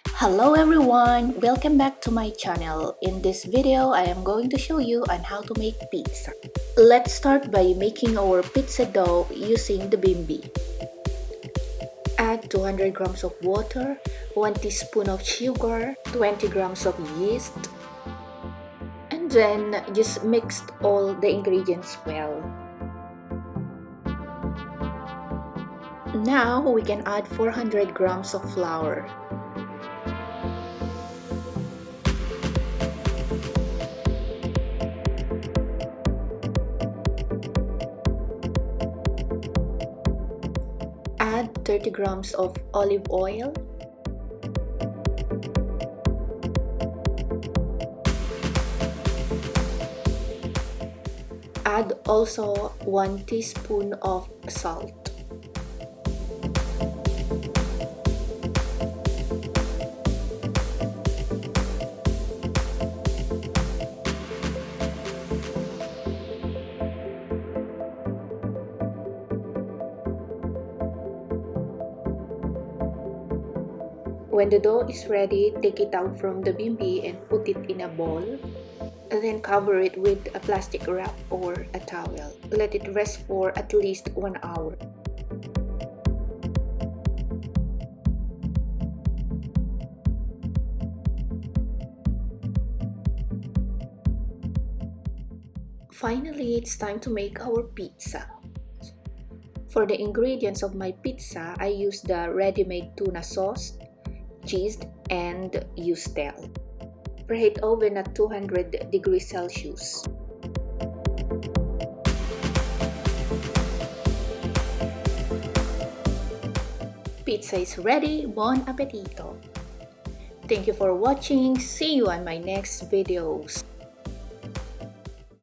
Hello everyone! Welcome back to my channel. In this video, I am going to show you on how to make pizza. Let's start by making our pizza dough using the bimby. Add 200 grams of water, 1 teaspoon of sugar, 20 grams of yeast, and then just mix all the ingredients well. Now we can add 400 grams of flour. Add 30 grams of olive oil. Add also 1 teaspoon of salt. When the dough is ready, take it out from the bimby and put it in a bowl. And then cover it with a plastic wrap or a towel. Let it rest for at least 1 hour. Finally, it's time to make our pizza. For the ingredients of my pizza, I use the ready-made tuna sauce, cheese, and yeast. Preheat oven at 200 degrees Celsius. Pizza is ready. Buon appetito! Thank you for watching. See you on my next videos.